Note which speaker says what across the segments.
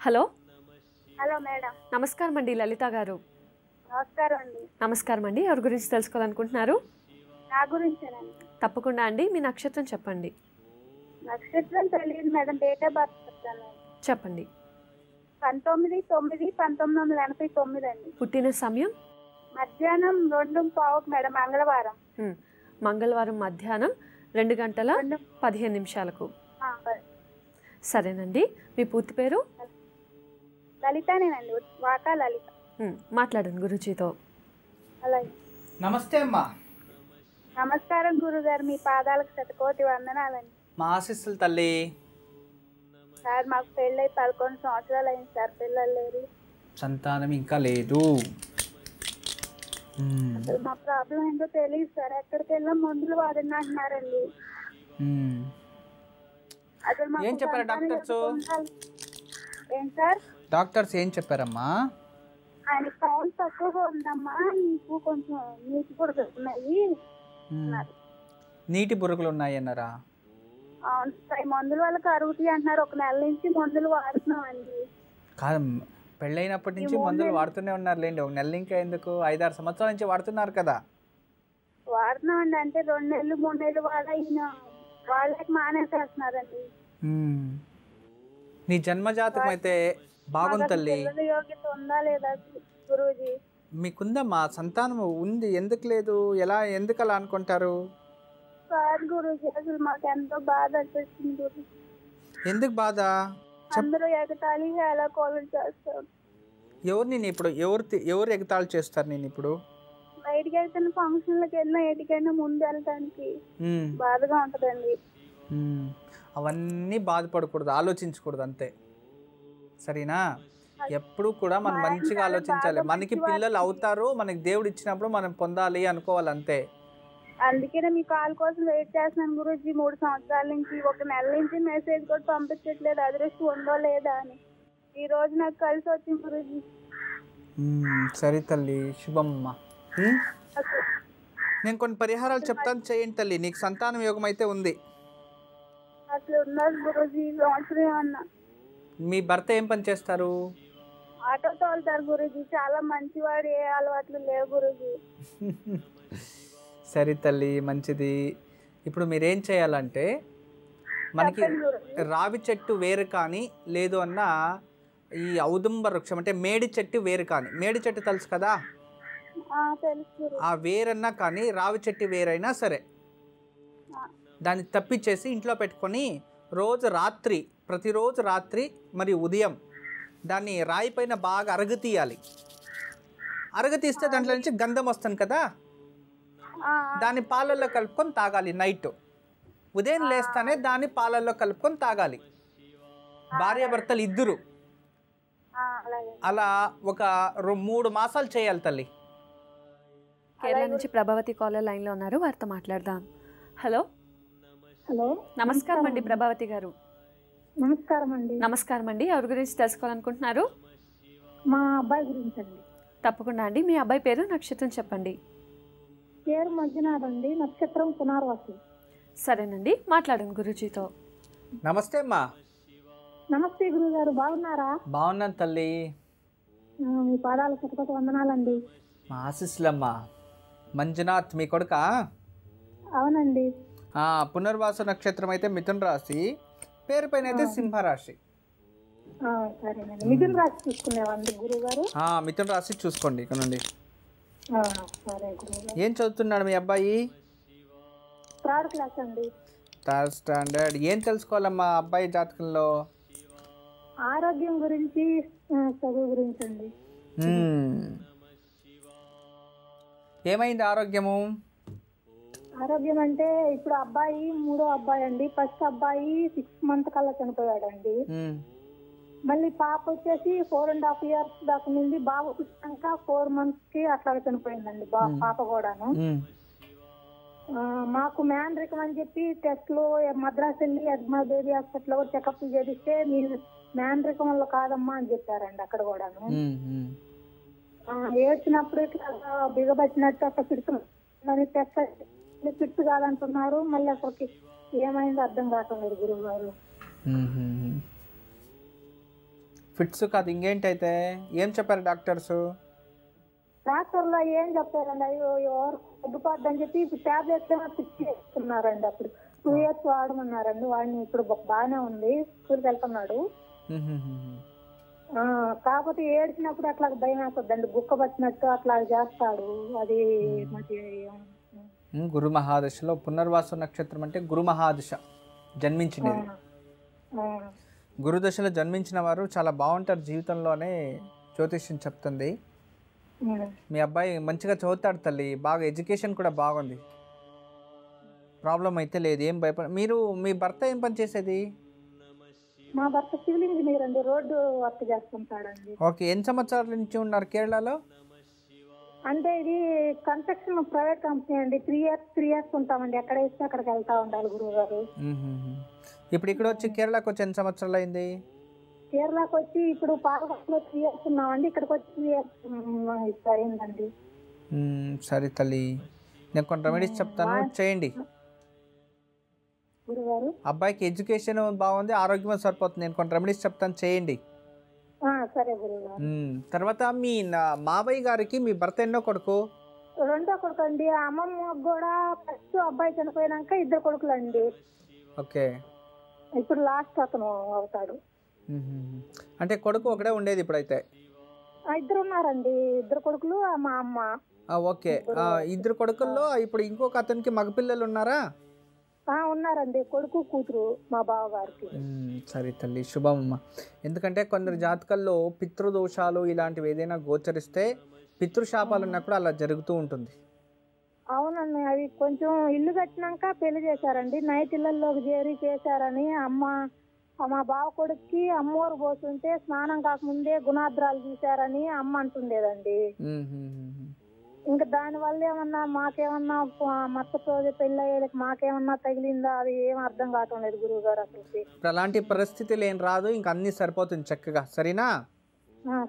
Speaker 1: Hello
Speaker 2: hello madam.
Speaker 1: నమస్కారం అండి లలిత గారు.
Speaker 2: నమస్కారం అండి.
Speaker 1: నమస్కారం అండి. ఎవరి గురించి తెలుసుకోవాలనుకుంటున్నారు?
Speaker 2: నా గురించేనండి.
Speaker 1: తప్పకుండా అండి. మీ నక్షత్రం చెప్పండి.
Speaker 2: నక్షత్రం తెలియదు మేడం, డేట్ ఆఫ్ బర్త్ చెప్తాను.
Speaker 1: చెప్పండి.
Speaker 2: 19/9/1989 అండి.
Speaker 1: పుట్టిన సమయం?
Speaker 2: మధ్యాహ్నం 2:15 మేడం, మంగళవారం.
Speaker 1: మంగళవారం మధ్యాహ్నం 2:15 సరేనండి. మీ పూర్తి పేరు?
Speaker 2: లలితనేనండి, వాకా లలిత.
Speaker 1: మాట్లాడండి గురుజీతో.
Speaker 2: అలాగే.
Speaker 3: నమస్తే అమ్మా.
Speaker 2: నమస్కారం గురుగారు, మీ పాదాలకు శతకోటి వందనాలండి.
Speaker 3: మా ఆశీస్సులు తల్లి.
Speaker 2: సార్ మాకు పెళ్ళై 11 సంవత్సరాలు అయింది సార్, పిల్లలు లేరు.
Speaker 3: సంతానం ఇంకా లేదు.
Speaker 2: అసలు మా ప్రాబ్లం ఏంటో తెలియదు సార్, ఎక్కడికి వెళ్ళా మందులు వాడండి అంటున్నారండి. అసలు
Speaker 3: ఏం చెప్పారు డాక్టర్స్?
Speaker 2: ఏం సార్?
Speaker 3: డాక్టర్స్ ఏం చెప్పారమ్మా?
Speaker 2: ఆయన కౌంట్ తక్కువగా ఉందమ్మా, నీకు కొంచెం నీటి బుడగలు ఉన్నాయి.
Speaker 3: నీటి బురుగులు ఉన్నాయి అన్నారా?
Speaker 2: అవును సార్, మందుల వాళ్ళకి అరుగుతాయి అంటున్నారు. 1 నెల నుంచి మందులు వాడుతున్నామండి.
Speaker 3: కాదు, పెళ్ళైనప్పటి నుంచి మందులు వాడుతూనే ఉన్నారు లేండి. 1 నెల ఇంకా ఎందుకు, 5-6 సంవత్సరాల నుంచి వాడుతున్నారు కదా.
Speaker 2: వాడుతున్నామండి, అంటే 2 నెలలు 3 నెలలు వాళ్ళకి మానేసేస్తున్నారండి.
Speaker 3: నీ జన్మజాతకం అయితే బాగుంది తల్లి.
Speaker 2: యోగ్యత ఉందా లేదా గురూజీ?
Speaker 3: మీకుందమ్మా, సంతానం ఉంది. ఎందుకు లేదు, ఎందుకు అలా అనుకుంటారు?
Speaker 2: సార్ గురూజీ, అసలు మాకు ఎంతో బాధ అనిపిస్తుంది గురూజీ.
Speaker 3: ఎందుకు బాధ?
Speaker 2: అందరూ ఎగతాళి ఎలా కోలం చేస్తారు.
Speaker 3: ఎవరు ఎగతాళి చేస్తారు? నేను ఇప్పుడు
Speaker 2: బయటికి వెళ్తున్న ఫంక్షన్లకు వెళ్ళినా ఎటుకైనా ముందు వెళ్ళటానికి బాధగా ఉంటదండి.
Speaker 3: అవన్నీ బాధపడకూడదు, ఆలోచించకూడదు, అంతే. సరేనా? ఎప్పుడు కూడా మనం మంచిగా ఆలోచించాలి. మనకి పిల్లలు అవుతారు, మనకి దేవుడు ఇచ్చినప్పుడు మనం పొందాలి అనుకోవాలి, అంతే.
Speaker 2: అందుకనే మీ కాల్ కోసం వెయిట్ చేస్తున్నాను గురూజీ. 3 సంవత్సరాల నుంచి, 1 నెల నుంచి మెసేజ్ కూడా పంపించట్లేదు, అదృష్టం ఉందో లేదా అని. ఈ రోజు నాకు కలిసి వచ్చింది గురూజీ.
Speaker 3: సరే తల్లి, శుభమ్మ. నేను కొన్ని పరిహారాలు చెప్తాను, చేయండి తల్లి. నీకు సంతానం యోగం అయితే ఉంది.
Speaker 2: అసలు ఉన్నారు గురూజీ, సంవత్సరం ఏమన్నా.
Speaker 3: మీ భర్త ఏం పని చేస్తారు?
Speaker 2: ఆటో తోలుతారు గురూజీ, చాలా మంచివాడు, ఏ అలవాట్లు లేవు గురూజీ.
Speaker 3: సరే తల్లి, మంచిది. ఇప్పుడు మీరేం చేయాలంటే, మనకి రావి చెట్టు వేరు కానీ లేదు అన్నా ఈ ఔదుంబ వృక్షం అంటే మేడి చెట్టు వేరు కానీ, మేడి చెట్టు తెలుసు కదా, ఆ వేరన్నా కానీ రావి చెట్టు వేరైనా సరే దాన్ని తప్పిచ్చేసి ఇంట్లో పెట్టుకొని ప్రతిరోజు రాత్రి మరియు ఉదయం దాన్ని రాయి పైన బాగా అరగతీయాలి. అరగతీస్తే దాంట్లో నుంచి గంధం వస్తుంది కదా, దాన్ని పాలల్లో కలుపుకొని తాగాలి. నైట్ ఉదయం లేస్తానే దాన్ని పాలల్లో కలుపుకొని తాగాలి, భార్యాభర్తలు ఇద్దరు. అలా ఒక 3 మాసాలు చేయాలి తల్లి.
Speaker 1: కేరళ నుంచి ప్రభావతి కాలర్ లైన్లో ఉన్నారు, వారితో మాట్లాడదాం. హలో.
Speaker 2: హలో,
Speaker 1: నమస్కారం అండి ప్రభావతి గారు.
Speaker 2: నమస్కారం అండి.
Speaker 1: నమస్కారం అండి. ఎవరి గురించి తెలుసుకోవాలనుకుంటున్నారు?
Speaker 2: మా అబ్బాయి గురించి అండి.
Speaker 1: తప్పకుండా అండి. మీ అబ్బాయి పేరు, నక్షత్రం చెప్పండి.
Speaker 2: పేరు మంజునాథ్ అండి, నక్షత్రం పునర్వసు.
Speaker 1: సరేనండి, మాట్లాడండి గురూజీతో.
Speaker 3: నమస్తే అమ్మా.
Speaker 2: నమస్తే గురుగారు, బాగున్నారా?
Speaker 3: బాగున్నాను తల్లి.
Speaker 2: మీ పాదాల శతకోటి వందనాలండి.
Speaker 3: మా ఆశీస్సులమ్మా. మంజునాథ్ మీ కొడుకా?
Speaker 2: అవునండి.
Speaker 3: పునర్వాసు నక్షత్రం అయితే మిథున రాశి, పేరు పైన అయితే సింహరాశి.
Speaker 2: సరేనండి, మిథున రాశి చూసుకునేవాడి గురుగారు.
Speaker 3: మిథున రాశి చూసుకోండి ఇక నుండి.
Speaker 2: సరే గురుగారు.
Speaker 3: ఏం చదువుతున్నాడు మీ అబ్బాయి?
Speaker 2: 3rd క్లాస్ అండి.
Speaker 3: 3rd standard. ఏం తెలుసుకోవాలమ్మా అబ్బాయి జాతకంలో?
Speaker 2: ఆరోగ్యం గురించి, చదువు గురించి అండి.
Speaker 3: ఏమైంది ఆరోగ్యము?
Speaker 2: ఆరోగ్యం అంటే ఇప్పుడు అబ్బాయి 3వ అబ్బాయి అండి. ఫస్ట్ అబ్బాయి 6 months కల్లా చనిపోయాడండి. మళ్ళీ పాప వచ్చేసి 4.5 years దాకా నుండి, బాబు పుట్టినాక 4 months కి అట్లా చనిపోయిందండి పాప కూడాను. మాకు మ్యాన్రికం అని చెప్పి టెస్ట్లు మద్రాసు వెళ్ళి అజ్మా బేబీ హాస్పిటల్ కూడా చెకప్ చేపిస్తే మీరు మ్యాన్రికం వల్ల కాదమ్మా అని చెప్పారండి అక్కడ కూడాను. ఏడ్చినప్పుడు ఇట్లా బిగబట్టినట్టు అట్లా పిడుతుంది, టెస్ట్ ఫిట్ కాదంటున్నారు. మళ్ళీ అసలుకి ఏమైందో అర్థం కావట్లేదు గురువు గారు.
Speaker 3: ఫిట్స్ కాదు ఇంకేంటైతే ఏం చెప్పారు డాక్టర్స్?
Speaker 2: డాక్టర్లో ఏం చెప్పారండి, అయ్యో ఎవరు తగ్గిపోద్దని చెప్పి ఇప్పుడు టాబ్లెట్స్ ఫిక్స్ చేస్తున్నారండి. అప్పుడు 2 years వాడమన్నారండి. వాడిని ఇప్పుడు బాగానే ఉంది, స్కూల్కి వెళ్తున్నాడు. కాకపోతే ఏడ్చినప్పుడు అట్లా భయం వేస్తుందండి, గుక్క పట్టినట్టు అట్లా చేస్తాడు. అది
Speaker 3: గురు మహాదశలో పునర్వాసు నక్షత్రం అంటే గురు మహాదశ జన్మించినది. గురుదశలో జన్మించిన వారు చాలా బాగుంటారు జీవితంలోనే జ్యోతిష్యం చెప్తుంది. మీ అబ్బాయి మంచిగా చదువుతాడు తల్లి, బాగా ఎడ్యుకేషన్ కూడా బాగుంది, ప్రాబ్లం అయితే లేదు, ఏం భయపడ. మీరు మీ భర్త ఏం పని చేసేది?
Speaker 2: మా భర్త సివిల్ ఇంజనీర్ అండి, రోడ్డు వర్క్ చేస్తుంటాడండి.
Speaker 3: ఓకే, ఎన్ని సంవత్సరాల నుంచి ఉన్నారు కేరళలో?
Speaker 2: అంటే ఇది కన్స్ట్రక్షన్ ప్రైవేట్ కంపెనీ అండి. 3 years ఉంటామండి, ఎక్కడ ఇస్తే అక్కడికి వెళ్తా ఉండాలి గురువు గారు.
Speaker 3: ఇప్పుడు ఇక్కడ వచ్చి కేరళకు వచ్చి ఎన్ని సంవత్సరాలు అయింది?
Speaker 2: కేరళకు వచ్చి ఇప్పుడు పాలకొండలో 3 years ఉన్నామండి, ఇక్కడికి వచ్చి 3 years అయిందండి.
Speaker 3: సరే తల్లి, నేను కొన్ని రెమెడీస్ చెప్తాను, చేయండి.
Speaker 2: గురుగారు
Speaker 3: అబ్బాయికి ఎడ్యుకేషన్ బాగుంది, ఆరోగ్యం సరిపోతుంది, నేను కొన్ని రెమెడీస్ చెప్తాను, చేయండి.
Speaker 2: సరే గురుగారు.
Speaker 3: తర్వాత మీ మావయ్య గారికి మీ భర్త ఎన్నో కొడుకు?
Speaker 2: రెండో కొడుకు అండి. అమ్మమ్మ కూడా ఫస్ట్ అబ్బాయి చనిపోయినాక 2 కొడుకులు అండి.
Speaker 3: ఓకే,
Speaker 2: ఇప్పుడు లాస్ట్ అతను అవుతాడు.
Speaker 3: అంటే కొడుకు ఒకడే ఉండేది ఇప్పుడైతే?
Speaker 2: 2 ఉన్నారండి, 2 కొడుకులు మా అమ్మ.
Speaker 3: ఓకే, 2 కొడుకుల్లో ఇప్పుడు ఇంకొక అతనికి మగపిల్లలు ఉన్నారా?
Speaker 2: ఉన్నారండి, కొడుకు కూతురు మా బావగారికి.
Speaker 3: సరే తల్లి, శుభమమ్మ. ఎందుకంటే కొందరు జాతకాల్లో పితృదోషాలు ఇలాంటివి ఏదైనా గోచరిస్తే పితృశాపాలు ఉన్నప్పుడు అలా జరుగుతూ ఉంటుంది.
Speaker 2: అవునండి, అవి కొంచెం ఇల్లు కట్టినాక పెళ్లి చేశారండి, నైట్ ఇళ్లలోకి చేరి చేశారని మా బావ కొడుక్కి అమ్మోరు పోతుంటే స్నానం కాకముందే గుణాద్రాలు చూశారని అమ్మ అంటుండేదండి. ఇంకా దాని వల్ల ఏమన్నా మాకేమన్నా మత్తతో పెళ్లి అయ్యేది మాకేమన్నా తగిలిందా, అది ఏం అర్థం కావటం లేదు గురువు గారు. అసలు
Speaker 3: అలాంటి పరిస్థితులు ఏం రాదు, ఇంక అన్ని సరిపోతుంది చక్కగా, సరేనా?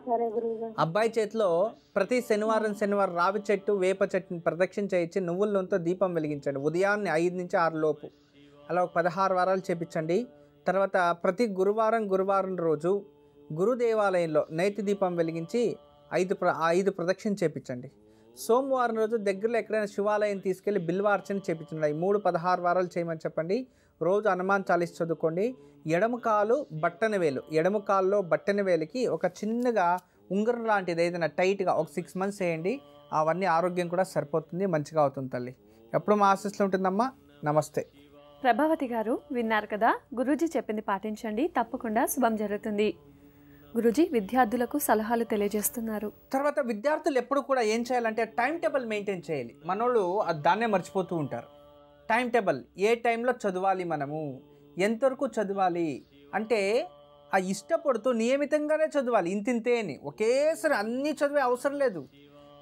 Speaker 2: సరే గురువు గారు.
Speaker 3: అబ్బాయి చేతిలో ప్రతి శనివారం రావి చెట్టు వేప చెట్టుని ప్రదక్షిణ చేయించి నువ్వుల నూనెతో దీపం వెలిగించండి, ఉదయాన్నే 5 నుంచి 6 లోపు. అలా 16 వారాలు చేపించండి. తర్వాత ప్రతి గురువారం రోజు గురు దేవాలయంలో నేతి దీపం వెలిగించి 5 ప్రదక్షిణ చేపించండి. సోమవారం రోజు దగ్గరలో ఎక్కడైనా శివాలయం తీసుకెళ్లి బిల్వార్చన చేపించండి. 3 16 వారాలు చేయమని చెప్పండి. రోజు హనుమాన్ చాలీస్ చదువుకోండి. ఎడమ కాల్లో బట్టన వేలికి ఒక చిన్నగా ఉంగరం లాంటిది ఏదైనా టైట్గా ఒక 6 months వేయండి. అవన్నీ ఆరోగ్యం కూడా సరిపోతుంది, మంచిగా అవుతుంది తల్లి. ఎప్పుడు మా ఆశీస్సులు ఉంటుందమ్మా. నమస్తే.
Speaker 1: ప్రభావతి గారు విన్నారు కదా, గురూజీ చెప్పింది పాటించండి, తప్పకుండా శుభం జరుగుతుంది. గురూజీ విద్యార్థులకు సలహాలు తెలియజేస్తున్నారు.
Speaker 3: తర్వాత విద్యార్థులు ఎప్పుడు కూడా ఏం చేయాలంటే టైం టేబుల్ మెయింటైన్ చేయాలి. మనోళ్ళు దాన్నే మర్చిపోతూ ఉంటారు. టైం టేబుల్, ఏ టైంలో చదవాలి, మనము ఎంతవరకు చదవాలి అంటే ఆ ఇష్టపడుతూ నియమితంగానే చదవాలి. ఇంతింతే అని ఒకేసారి అన్నీ చదివే అవసరం లేదు.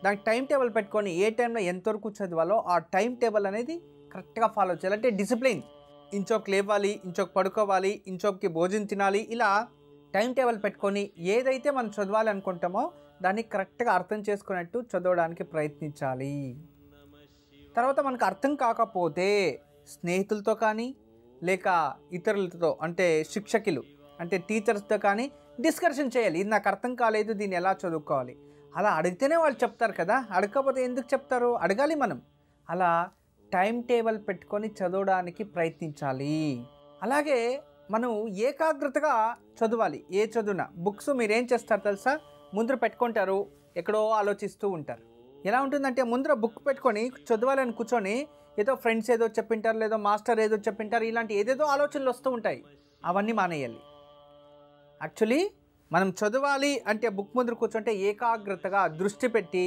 Speaker 3: దానికి టైం టేబుల్ పెట్టుకొని ఏ టైంలో ఎంతవరకు చదవాలో ఆ టైం టేబుల్ అనేది కరెక్ట్గా ఫాలో చేయాలి. అంటే డిసిప్లిన్, ఇంచోకి లేవాలి, ఇంచోకి పడుకోవాలి, ఇంచోకి భోజనం తినాలి, ఇలా టైం టేబుల్ పెట్టుకొని ఏదైతే మనం చదవాలి అనుకుంటామో దాన్ని కరెక్ట్గా అర్థం చేసుకున్నట్టు చదవడానికి ప్రయత్నించాలి. తర్వాత మనకు అర్థం కాకపోతే స్నేహితులతో కానీ లేక ఇతరులతో అంటే శిక్షకులు అంటే టీచర్స్తో కానీ డిస్కషన్ చేయాలి. ఇది నాకు అర్థం కాలేదు, దీన్ని ఎలా చదువుకోవాలి. అలా అడిగితేనే వాళ్ళు చెప్తారు కదా, అడగకపోతే ఎందుకు చెప్తారు, అడగాలి మనం. అలా టైం టేబుల్ పెట్టుకొని చదవడానికి ప్రయత్నించాలి. అలాగే మనం ఏకాగ్రతగా చదవాలి. ఏ చదువునా బుక్స్ మీరేం చేస్తారు తెలుసా, ముందర పెట్టుకుంటారు, ఎక్కడో ఆలోచిస్తూ ఉంటారు. ఎలా ఉంటుందంటే ముందర బుక్ పెట్టుకొని చదవాలని కూర్చొని ఏదో ఫ్రెండ్స్ ఏదో చెప్పింటారు, లేదో మాస్టర్ ఏదో చెప్పింటారు, ఇలాంటి ఏదేదో ఆలోచనలు వస్తూ ఉంటాయి. అవన్నీ మానేయాలి. యాక్చువల్లీ మనం చదవాలి అంటే బుక్ ముందర కూర్చుంటే ఏకాగ్రతగా దృష్టి పెట్టి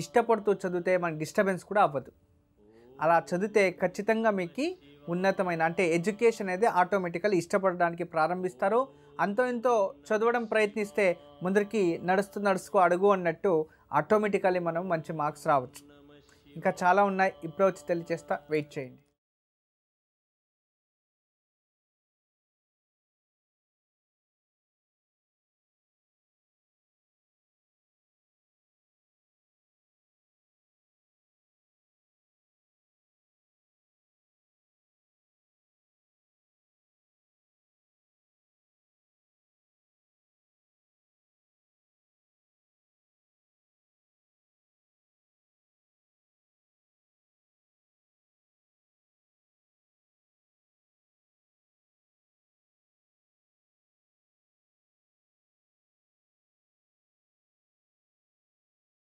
Speaker 3: ఇష్టపడుతూ చదివితే మనకి డిస్టర్బెన్స్ కూడా అవ్వదు. అలా చదివితే ఖచ్చితంగా మీకు ఉన్నతమైన అంటే ఎడ్యుకేషన్ అనేది ఆటోమేటికల్లీ ఇష్టపడడానికి ప్రారంభిస్తారు. అంతో ఎంతో చదవడం ప్రయత్నిస్తే ముందరికి నడుస్తూ అడుగు అన్నట్టు ఆటోమేటికల్లీ మనం మంచి మార్క్స్ రావచ్చు. ఇంకా చాలా ఉన్నాయి, ఇప్పుడు వచ్చి తెలియజేస్తా, వెయిట్ చేయండి.